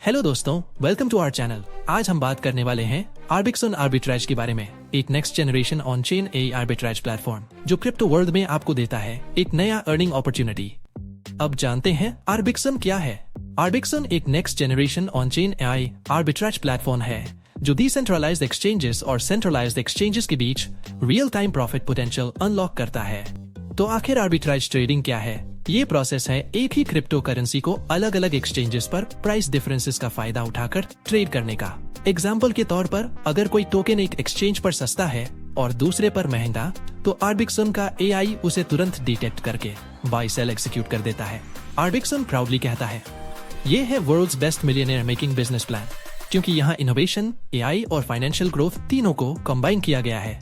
Hello दोस्तों, welcome to our channel. आज हम बात करने वाले हैं आर्बिट्रज आर्बिट्राज के बारे में, एक next generation on chain A arbitrage platform जो क्रिप्टो वर्ल्ड में आपको देता है एक नया अर्निंग अपॉर्चुनिटी। अब जानते हैं आर्बिट्रज क्या है। आर्बिट्रज एक next generation on chain AI arbitrage platform है जो डिसेंट्रलाइज्ड एक्सचेंजेस और सेंट्रलाइज्ड एक्सचेंजेस के बीच real time profit potential unlock करता है। तो आखिर आर्बिट्राज ट्रेडिंग क्या है? ये प्रोसेस है एक ही क्रिप्टो करेंसी को अलग अलग एक्सचेंजेस पर प्राइस डिफरेंसेस का फायदा उठाकर ट्रेड करने का। एग्जाम्पल के तौर पर अगर कोई टोकन एक एक्सचेंज पर सस्ता है और दूसरे पर महंगा, तो आर्बिट्रज का एआई उसे तुरंत डिटेक्ट करके बाय सेल एग्जीक्यूट कर देता है। आर्बिट्रज प्राउडली कहता है, ये है world's best millionaire making business plan, क्योंकि यहाँ इनोवेशन, एआई और फाइनेंशियल ग्रोथ तीनों को कंबाइन किया गया है।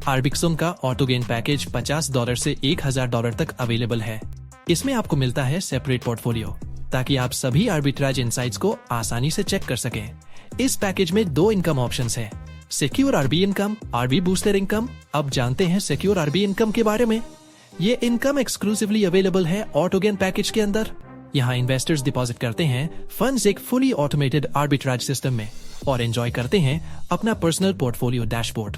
आर्बिट्रज का ऑटोगेन पैकेज $50 से $1000 तक अवेलेबल है। इसमें आपको मिलता है सेपरेट पोर्टफोलियो ताकि आप सभी आर्बिट्राज इनसाइट्स को आसानी से चेक कर सकें। इस पैकेज में 2 इनकम ऑप्शंस हैं, secure RB income, RB booster income. अब जानते हैं सिक्योर आरबी इनकम के बारे में। ये इनकम एक्सक्लूसिवली अवेलेबल है ऑटोगेन पैकेज के अंदर। यहाँ इन्वेस्टर्स डिपॉजिट करते हैं फंड्स एक फुली ऑटोमेटेड आर्बिट्राज सिस्टम में और एंजॉय करते हैं अपना पर्सनल पोर्टफोलियो डैशबोर्ड।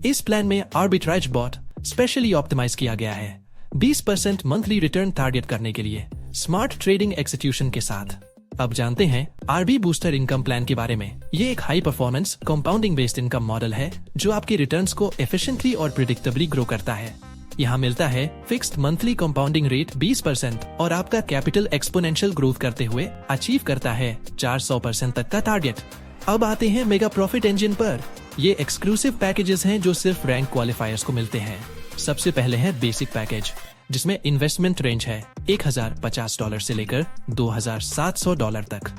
इस प्लान में आर्बिट्राज बॉट स्पेशली ऑप्टिमाइज किया गया है 20% मंथली रिटर्न टारगेट करने के लिए स्मार्ट ट्रेडिंग एक्सिक्यूशन के साथ। अब जानते हैं आरबी बूस्टर इनकम प्लान के बारे में। ये एक high performance compounding based income model है जो आपके रिटर्न्स को एफिशिएंटली और प्रिडिक्टेबली ग्रो करता है। यहाँ मिलता है फिक्स्ड मंथली कंपाउंडिंग रेट 20% और आपका कैपिटल एक्सपोनेंशियल ग्रोथ करते हुए अचीव करता है 400% तक का टारगेट। अब आते हैं मेगा प्रॉफिट इंजन पर। ये एक्सक्लूसिव पैकेजेस हैं जो सिर्फ रैंक क्वालिफायर्स को मिलते हैं। सबसे पहले है बेसिक पैकेज, जिसमें इन्वेस्टमेंट रेंज है $1050 से लेकर $2700 तक।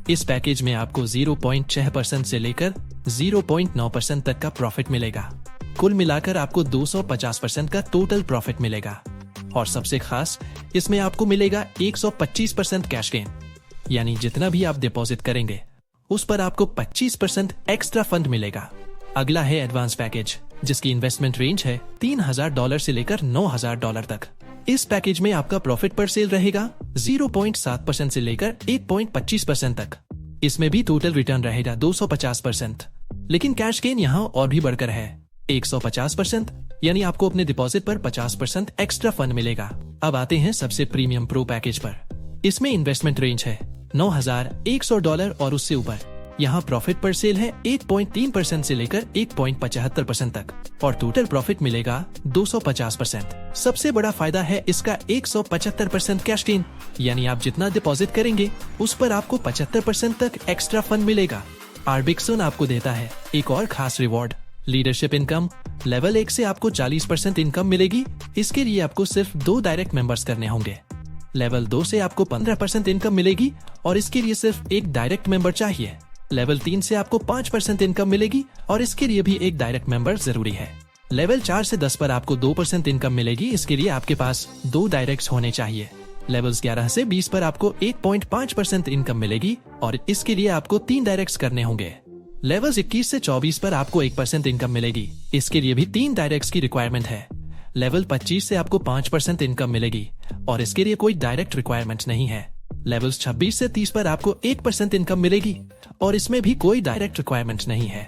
इस पैकेज में आपको 0.6% से लेकर 0.9% तक का प्रॉफिट मिलेगा। कुल मिलाकर आपको 250% का टोटल प्रॉफिट मिलेगा। और सबसे खास, इसमें आपको मिलेगा 125% कैश गेन, यानी जितना भी आप डिपॉजिट करेंगे उस पर आपको 25% एक्स्ट्रा फंड मिलेगा। अगला है एडवांस पैकेज, जिसकी इन्वेस्टमेंट रेंज है $3000 से लेकर $9000 तक। इस पैकेज में आपका प्रॉफिट पर सेल रहेगा 0.7% से लेकर 8.25% तक। इसमें भी टोटल रिटर्न रहेगा 250%, लेकिन कैश गेन यहाँ और भी बढ़कर है 150%, यानी आपको अपने डिपॉजिट पर 50% एक्स्ट्रा फंड मिलेगा। अब आते हैं सबसे प्रीमियम प्रो पैकेज पर। इसमें इन्वेस्टमेंट रेंज है $9100 और उससे ऊपर। यहाँ प्रॉफिट पर सेल है 8.3% से लेकर 8.75% तक और टोटल प्रॉफिट मिलेगा 250%। सबसे बड़ा फायदा है इसका 175% कैश गेन, यानी आप जितना डिपॉजिट करेंगे उस पर आपको 75% तक एक्स्ट्रा फंड मिलेगा। आर्बिट्रज आपको देता है एक और खास रिवॉर्ड, लीडरशिप इनकम। लेवल 1 से आपको 40% इनकम मिलेगी। इसके लिए आपको सिर्फ 2 डायरेक्ट मेंबर्स करने होंगे। लेवल 2 से आपको 15% इनकम मिलेगी और इसके लिए सिर्फ एक डायरेक्ट मेंबर चाहिए। लेवल 3 से आपको 5% इनकम मिलेगी और इसके लिए भी एक डायरेक्ट मेंबर जरूरी है। लेवल 4 से 10 पर आपको 2% इनकम मिलेगी। इसके लिए आपके पास 2 डायरेक्ट्स होने चाहिए। लेवल्स 11 से 20 पर आपको 8.5% इनकम मिलेगी और इसके लिए आपको 3 डायरेक्ट्स करने होंगे। लेवल्स 21 से 24 पर आपको 1% इनकम मिलेगी। इसके लिए भी 3 डायरेक्ट्स की रिक्वायरमेंट है। लेवल 25 से आपको 5% इनकम मिलेगी और इसके लिए कोई डायरेक्ट रिक्वायरमेंट नहीं है। लेवल्स 26 से 30 पर आपको 1% इनकम मिलेगी और इसमें भी कोई डायरेक्ट रिक्वायरमेंट नहीं है।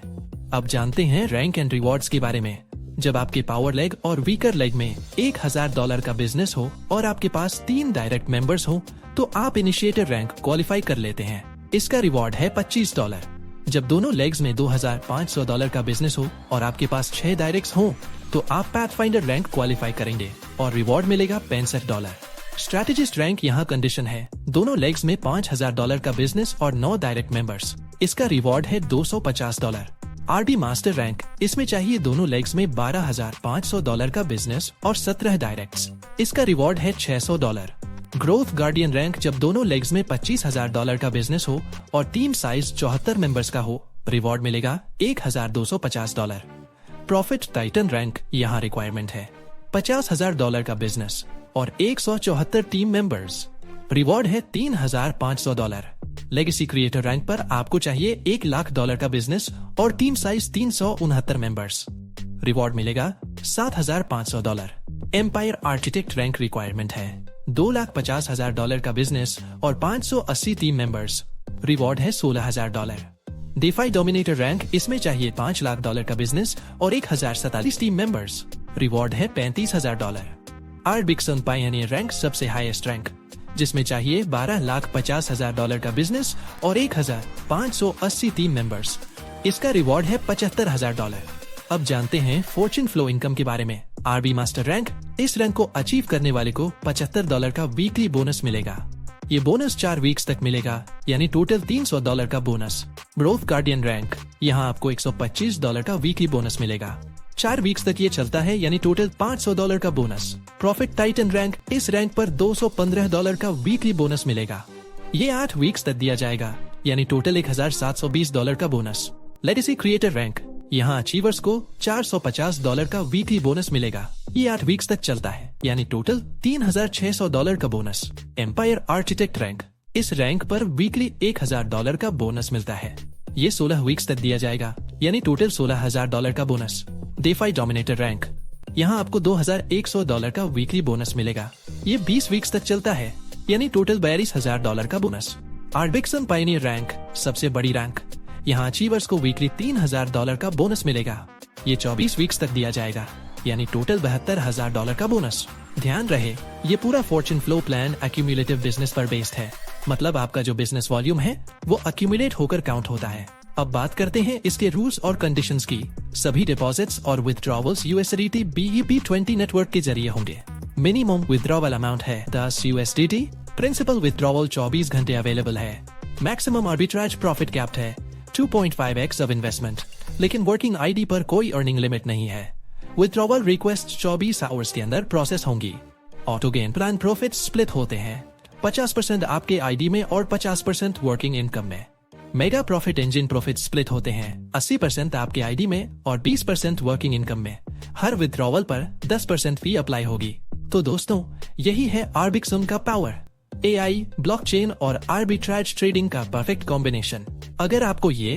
अब जानते हैं रैंक एंड रिवॉर्ड्स के बारे में। जब आपके पावर लेग और वीकर लेग में $1000 का बिजनेस हो और आपके पास 3 डायरेक्ट मेंबर्स हो, तो आप इनिशिएटर रैंक क्वालिफाई कर लेते हैं। इसका रिवॉर्ड है $25। जब दोनों लेग्स में $2500 का बिजनेस हो और आपके पास 6 डायरेक्ट्स हो, तो आप पैथफाइंडर रैंक क्वालिफाई करेंगे और रिवॉर्ड मिलेगा $65। स्ट्रैटेजिस्ट रैंक यहाँ कंडीशन है दोनों लेग्स में $5000 का बिजनेस और 9 डायरेक्ट मेंबर्स। इसका रिवॉर्ड है $250। आरडी मास्टर रैंक, इसमें चाहिए दोनों लेग्स में $12500 का बिजनेस और 17 डायरेक्ट्स। इसका रिवॉर्ड है $600। ग्रोथ गार्डियन रैंक, जब दोनों लेग्स में $25000 का बिजनेस हो और टीम साइज 74 मेंबर्स का हो, रिवॉर्ड मिलेगा $1250। प्रॉफिट टाइटन रैंक यहाँ रिक्वायरमेंट है $50000 का बिजनेस और 174 टीम मेंबर्स। रिवॉर्ड है $3500। लेगेसी क्रिएटर रैंक पर आपको चाहिए $1,00,000 का बिजनेस और टीम साइज 369 मेंबर्स। रिवॉर्ड मिलेगा $7500। एम्पायर आर्किटेक्ट रैंक रिक्वायरमेंट है $2,50,000 का बिजनेस और 580 टीम मेंबर्स। रिवॉर्ड है $16,000। DeFi डोमिनेटर रैंक, इसमें चाहिए $5 लाख का बिजनेस और 1047 टीम मेंबर्स। रिवॉर्ड है $35,000। आर्बिक्सन पायनियर रैंक सबसे हाईएस्ट रैंक, जिसमें चाहिए $12,50,000 का बिजनेस और 1580 टीम मेंबर्स। इसका रिवॉर्ड है $75,000। अब जानते हैं फॉर्च्यून फ्लो इनकम के बारे में। आरबी मास्टर रैंक, इस रैंक को अचीव करने वाले को $75 का वीकली बोनस मिलेगा। ये बोनस 4 वीक्स तक मिलेगा, यानी टोटल $300 का बोनस। ग्रोथ गार्डियन रैंक, यहाँ आपको $125 का वीकली बोनस मिलेगा। 4 वीक्स तक ये चलता है, यानी टोटल $500 का बोनस। प्रॉफिट टाइटन रैंक, इस रैंक पर $215 का वीकली बोनस मिलेगा। ये 8 वीक्स तक दिया जाएगा, यानी टोटल $1,720 का बोनस। लेगेसी क्रिएटर रैंक, यहाँ अचीवर्स को $450 का वीकली बोनस मिलेगा। ये 8 वीक्स तक चलता है, यानी टोटल $3,600 का बोनस। एम्पायर आर्किटेक्ट रैंक, इस रैंक पर वीकली $1,000 का बोनस मिलता है। ये 16 वीक्स तक दिया जाएगा, यानी टोटल $16,000 का बोनस। DeFi डोमिनेटर रैंक, यहाँ आपको $2,100 का वीकली बोनस मिलेगा। ये 20 वीक्स तक चलता है, यानी टोटल $42,000 का बोनस। आर्बिक्सन पायनियर रैंक, सबसे बड़ी रैंक, यहाँ अचीवर्स को वीकली $3,000 का बोनस मिलेगा। ये 24 वीक्स तक दिया जाएगा, यानी टोटल $72,000 का बोनस। ध्यान रहे, ये पूरा Fortune flow plan accumulative business पर बेस्ड है, मतलब आपका जो बिजनेस वॉल्यूम है वो एक्यूमुलेट होकर काउंट होता है। अब बात करते हैं इसके रूल्स और कंडीशंस की। सभी डिपॉजिट्स और विथड्रॉवल्स USDT BEP20 नेटवर्क के जरिए होंगे। मिनिमम विथड्रॉवल अमाउंट है $10 USDT। प्रिंसिपल विथड्रॉवल 24 घंटे अवेलेबल है। मैक्सिमम आर्बिट्राज प्रॉफिट कैप्ड है 2.5x ऑफ इन्वेस्टमेंट, लेकिन वर्किंग ID पर कोई अर्निंग लिमिट नहीं है। विथड्रॉवल रिक्वेस्ट 24 आवर्स के अंदर प्रोसेस होंगी। Auto gain plan profit split होते हैं, 50% आपके ID में और 50% वर्किंग इनकम में। Mega profit engine profit split होते हैं, 80% आपके ID में और 20% वर्किंग इनकम में। हर विथड्रॉवल पर 10% फी अप्लाई होगी। तो दोस्तों, यही है आर्बिक्सन का पावर। AI, ब्लॉकचेन और आर्बिट्राज ट्रेडिंग का परफेक्ट कॉम्बिनेशन। अगर आपको ये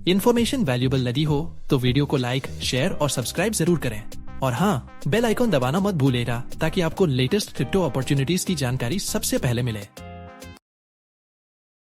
इन्फॉर्मेशन वैल्यूएबल लगी हो तो वीडियो को लाइक, शेयर और सब्सक्राइब जरूर करें। और हाँ, बेल आइकॉन दबाना मत भूलिएगा, ताकि आपको लेटेस्ट क्रिप्टो अपॉर्चुनिटीज की जानकारी सबसे पहले मिले।